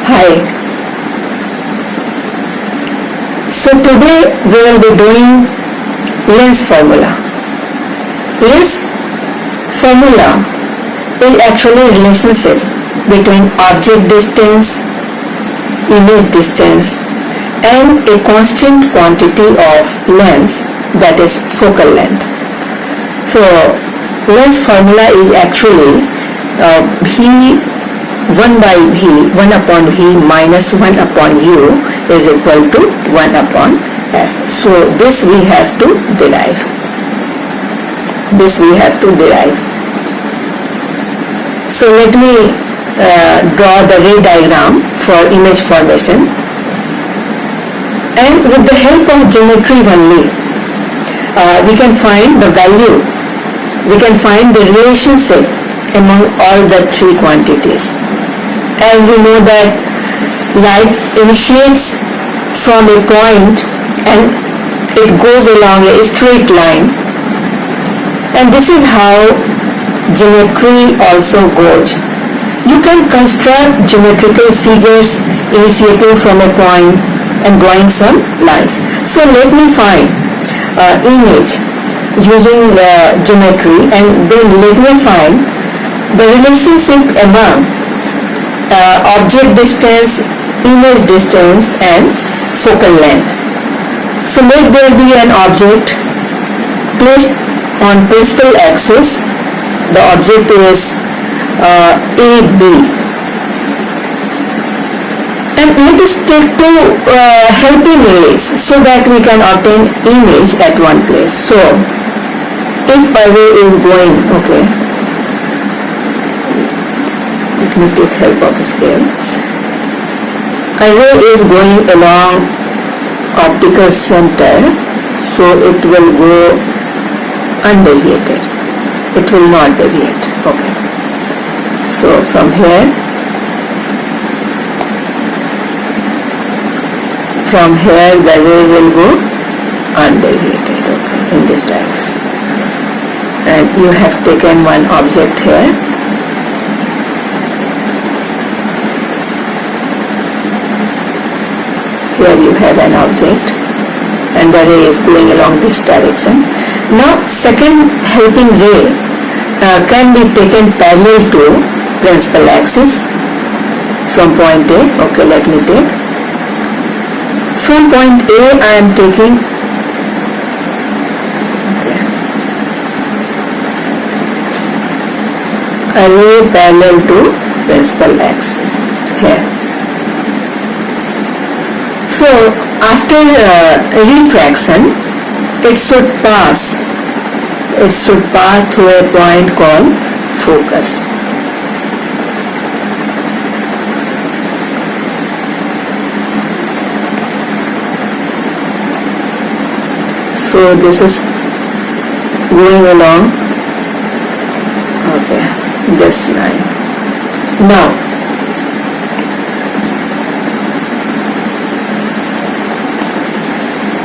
Hi. So today we will be doing lens formula. Lens formula is actually a relationship between object distance, image distance and a constant quantity of length, that is focal length. So lens formula is actually V 1 by V, 1 upon V minus 1 upon U is equal to 1 upon F. So this we have to derive. So let me draw the ray diagram for image formation, and with the help of geometry only we can find the value, we can find the relationship among all the three quantities. As we know that light initiates from a point and it goes along a straight line, and this is how geometry also goes. You can construct geometrical figures initiating from a point and drawing some lines. So let me find image using geometry, and then let me find the relationship among object distance, image distance and focal length. So let there be an object placed on principal axis. The object is AB, and let us take two helping rays so that we can obtain image at one place. So if a ray is going, let me take help of a scale. A ray is going along optical center, so it will go undeviated. It will not deviate. So from here, the ray will go undeviated. In this direction. And you have taken one object here. Here you have an object and the ray is going along this direction. Now second helping ray can be taken parallel to principal axis from point A. Let me take. From point A I am taking a ray parallel to principal axis here. So after refraction, it should pass through a point called focus. So this is going along this line.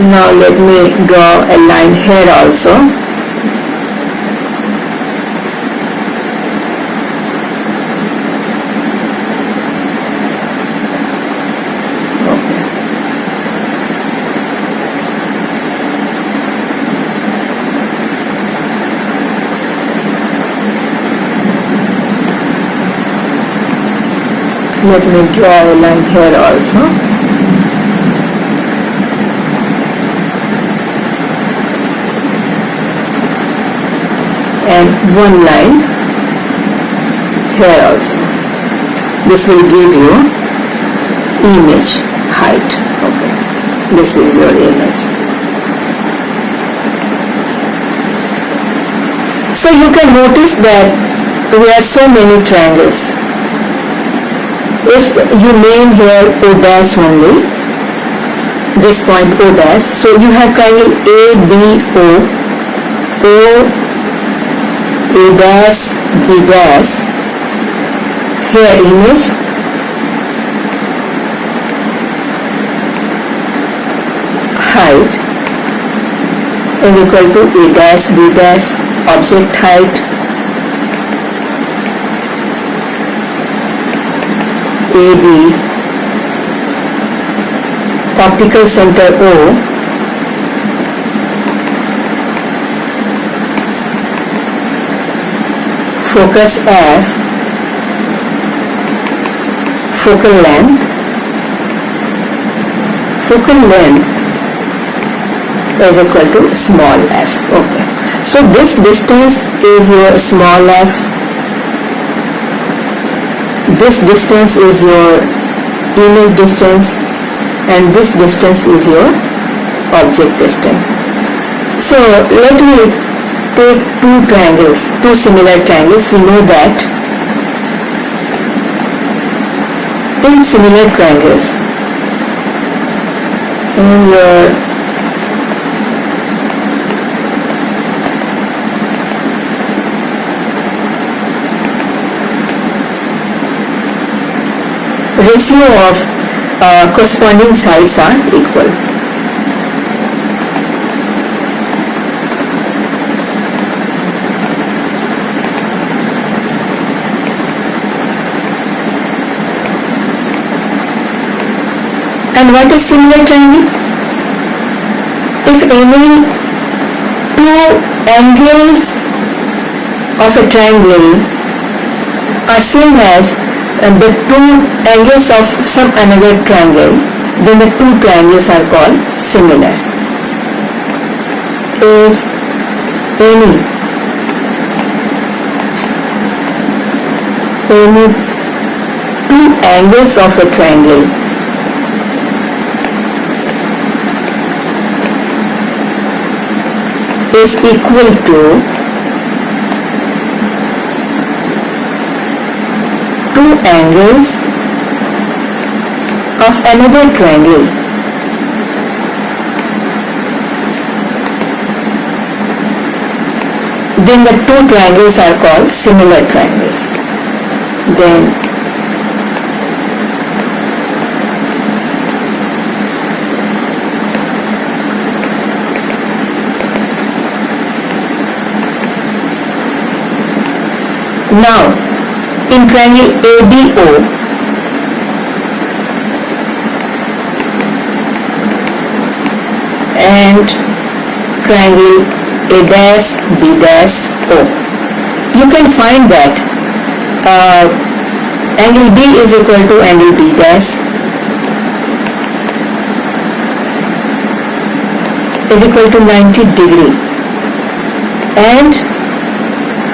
Now let me draw a line here also. Let me draw a line here also. And one line here also. This will give you image height. This is your image. So you can notice that we have so many triangles. If you name here O dash only, this point O dash, so you have triangle A, B, O A dash, B dash, here image, height is equal to A dash, B dash, object height, AB optical center O, focus F, focal length is equal to small f. Okay. So this distance is your small f. This distance is your image distance, and this distance is your object distance. So let me take two similar triangles. We know that in similar triangles, in your ratio of corresponding sides are equal. And what is similar triangle? If any two angles of a triangle are same as the two angles of some another triangle, then the two triangles are called similar. If any two angles of a triangle is equal to two angles of another triangle, then the two triangles are called similar triangles. Then now in triangle ABO, and triangle A'B'O, you can find that angle B is equal to angle B dash is equal to 90 degree, and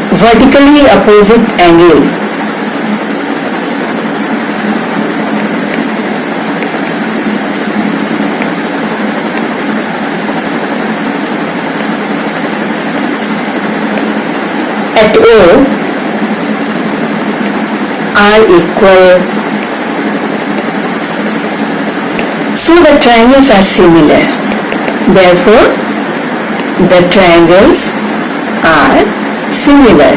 vertically opposite angle at O are equal. So the triangles are similar. Therefore, the triangles are similar.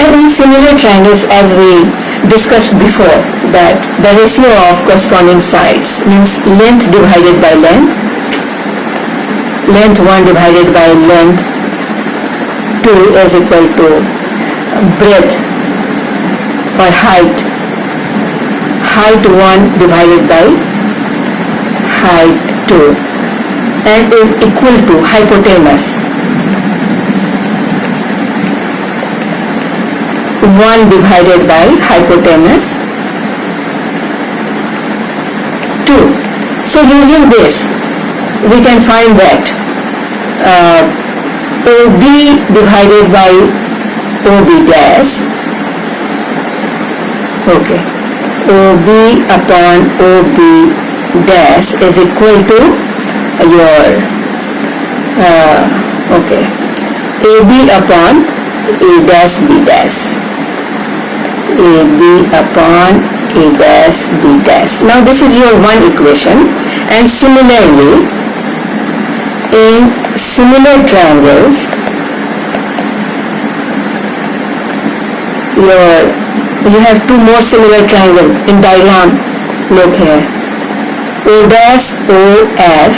And in similar triangles, as we discussed before, that the ratio of corresponding sides means length divided by length, length 1 divided by length 2 is equal to breadth or height 1 divided by height 2, and is equal to hypotenuse 1 divided by hypotenuse 2. So using this, we can find that OB divided by OB dash, okay, OB upon OB dash is equal to your okay, AB upon A dash B dash, AB upon A dash B dash. Now this is your one equation, and similarly in similar triangles, you have two more similar triangles in diagram. Look here, O dash OF,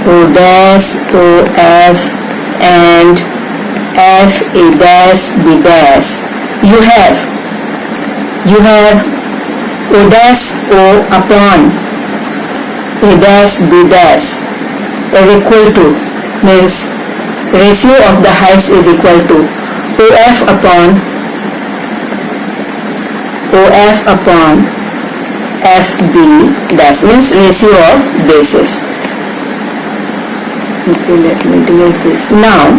O dash OF, and F A dash B dash. You have you have O dash O upon A dash B dash is equal to, means ratio of the heights is equal to OF upon FB dash, means ratio of bases. Okay, let me delete this. Now,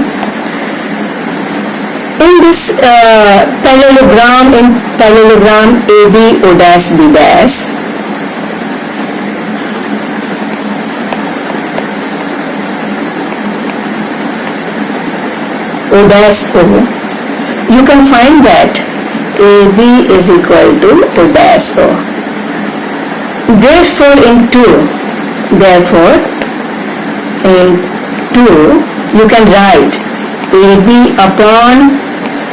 in this parallelogram AB O dash B dash, O dash O, you can find that AB is equal to O dash O. Therefore, in 2, you can write AB upon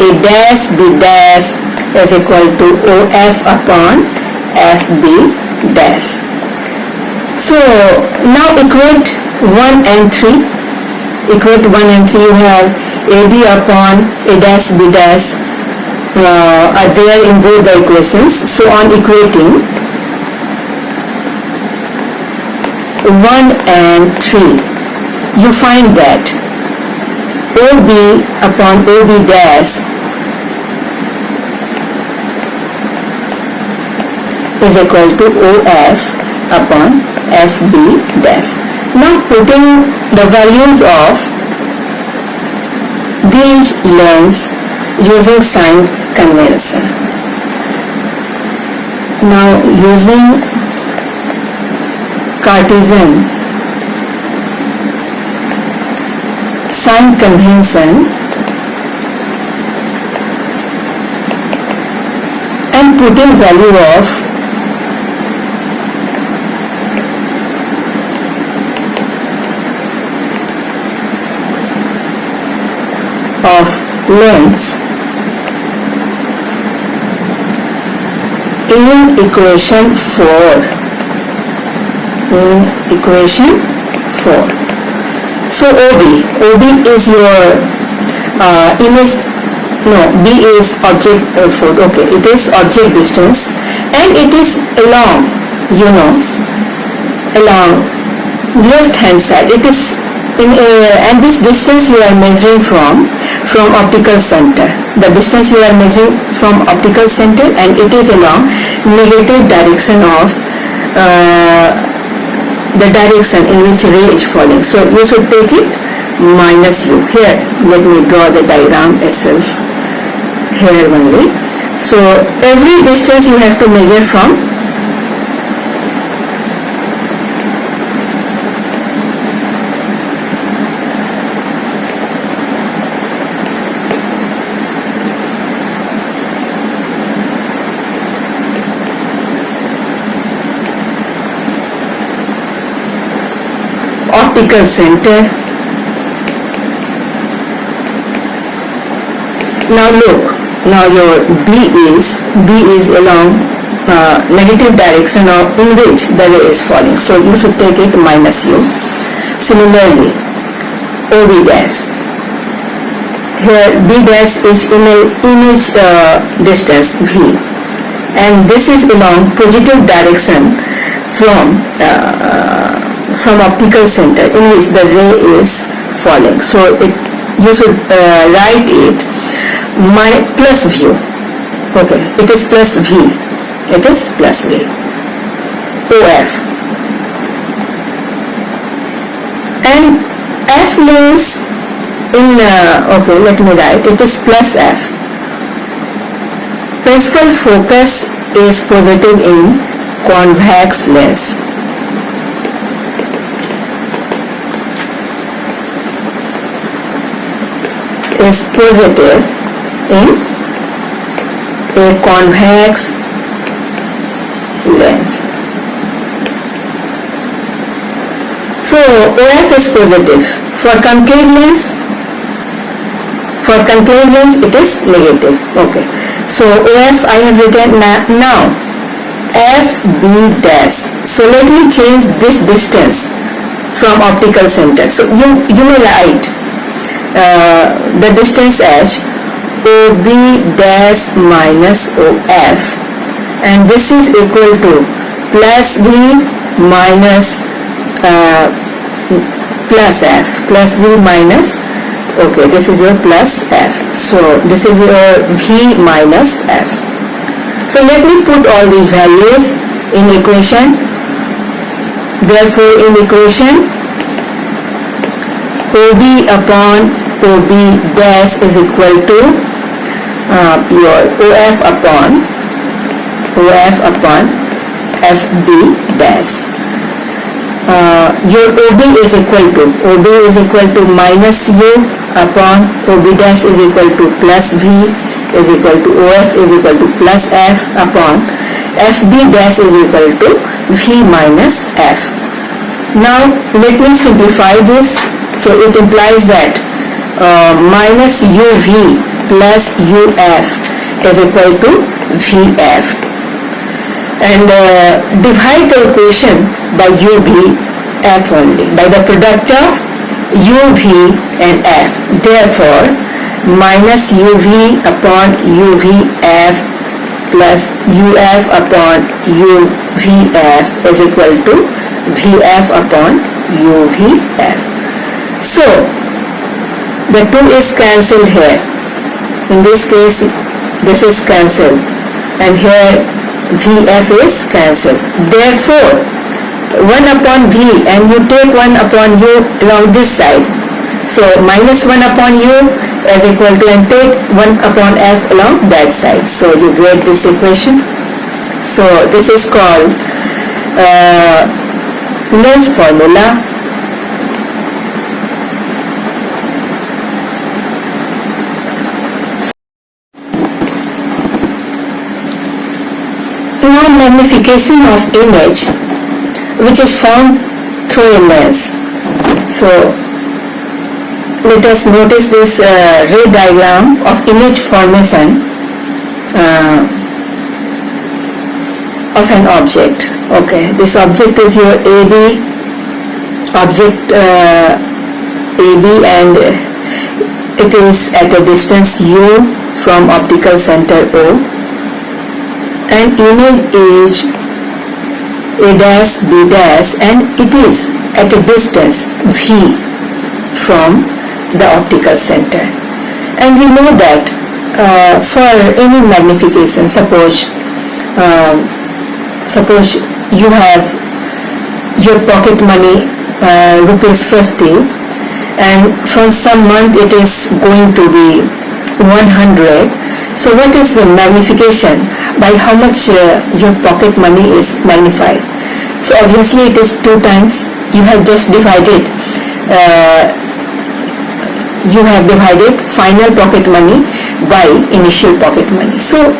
A dash B dash is equal to OF upon FB dash. So, now equate 1 and 3. Equate 1 and 3, you have AB upon A dash B dash are there in both the equations. So, on equating 1 and 3, you find that OB upon OB dash is equal to OF upon FB dash. Now putting the values of these lengths using sign convention. Now using Cartesian sign convention and putting value of lengths in equation 4. So OB is your image, B is object okay, it is object distance and it is along, along left hand side. It is and this distance you are measuring from optical center. The distance you are measuring from optical center and it is along negative direction of the direction in which ray is falling. So you should take it minus u. Here, let me draw the diagram itself. Here only. So every distance you have to measure from optical center. Now look, now your B is along negative direction of in which the ray is falling. So you should take it minus u. Similarly, OB dash. Here B dash is image distance V, and this is along positive direction from optical center in which the ray is falling. So you should write it plus v. Okay, it is plus v. It is plus v. OF. And F means okay, let me write. It is plus F. Principal focus is positive in convex lens. Is positive in a convex lens. So OF is positive. For concave lens it is negative. Okay. So OF I have written now. FB dash. So let me change this distance from optical center. So you may write the distance as OB dash minus OF and this is equal to plus V minus plus F, plus V minus, okay, this is your plus F, so this is your V minus F. So let me put all these values in equation. Therefore in equation, OB upon OB dash is equal to your OF upon FB dash. Your OB is equal to minus U upon OB dash is equal to plus V is equal to OF is equal to plus F upon FB dash is equal to V minus F. Now let me simplify this. So it implies that minus UV plus UF is equal to VF, and divide the equation by UVF only, by the product of UV and F. Therefore minus UV upon UVF plus UF upon UVF is equal to VF upon UVF. So the 2 is cancelled here. In this case this is cancelled, and here VF is cancelled. Therefore 1 upon V, and you take 1 upon U along this side. So minus 1 upon U is equal to, and take 1 upon F along that side. So you get this equation. So this is called Lenz's formula. Now magnification of image which is formed through a lens. So let us notice this ray diagram of image formation of an object. Okay, this object is your AB, object AB, and it is at a distance U from optical center O, and image is A dash B dash, and it is at a distance V from the optical center. And we know that for any magnification, suppose you have your pocket money rupees 50, and from some month it is going to be 100. So what is the magnification? By how much your pocket money is magnified? So obviously it is 2 times. You have just divided. You have divided final pocket money by initial pocket money. So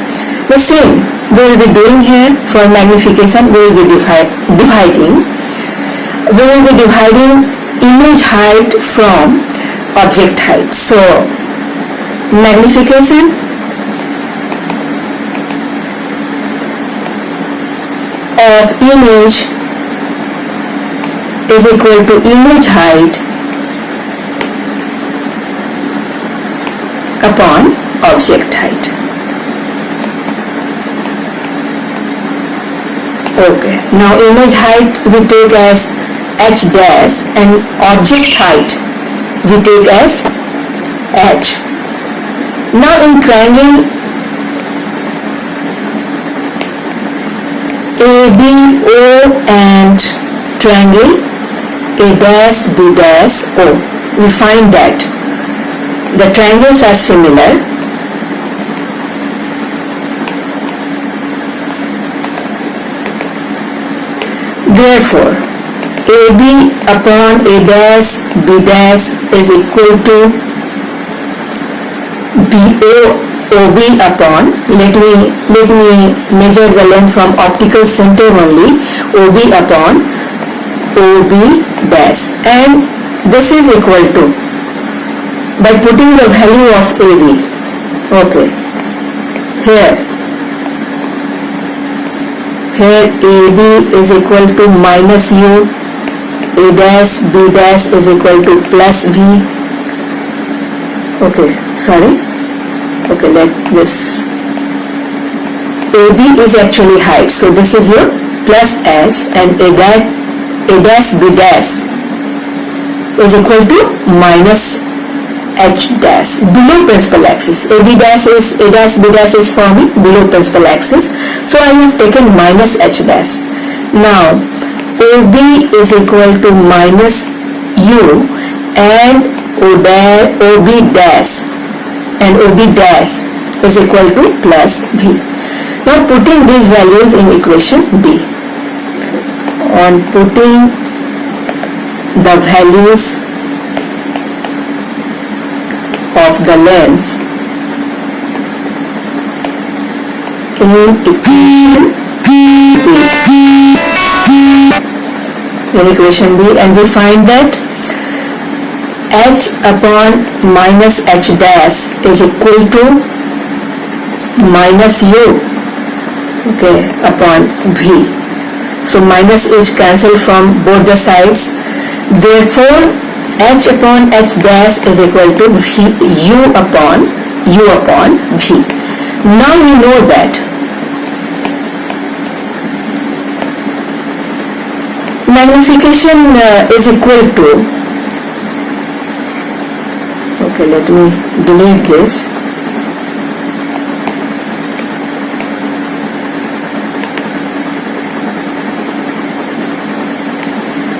the same we will be doing here for magnification. We will be dividing. We will be dividing image height from object height. So magnification of image is equal to image height upon object height. Okay, now image height we take as h dash, and object height we take as h. Now in triangle ABO and triangle A dash B dash O, we find that the triangles are similar. Therefore AB upon A dash B dash is equal to BO OB upon, let me measure the length from optical center only, OB upon OB dash, and this is equal to, by putting the value of AB, okay, here AB is equal to minus U, A dash B dash is equal to plus V, okay, sorry, okay, let this AB is actually height, so this is your plus h, and A dash B dash is equal to minus H dash below principal axis. A dash B dash is forming below principal axis, so I have taken minus H dash. Now OB is equal to minus U, and OB dash is equal to plus V. Now putting these values in equation B. On putting the values of the lengths in equation B, and we find that H upon minus H dash is equal to minus U, okay, upon V. So minus is cancelled from both the sides. Therefore, H upon H dash is equal to U upon V. Now we know that magnification is equal to, okay, let me delete this.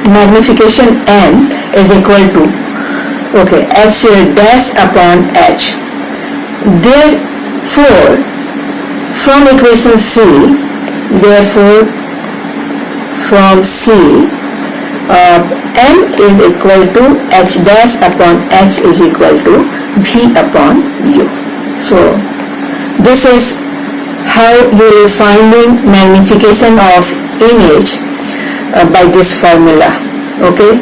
Magnification M is equal to, okay, H dash upon H. Therefore, from equation C, from C, M is equal to H dash upon H is equal to V upon U. So this is how you are finding magnification of image by this formula. Okay.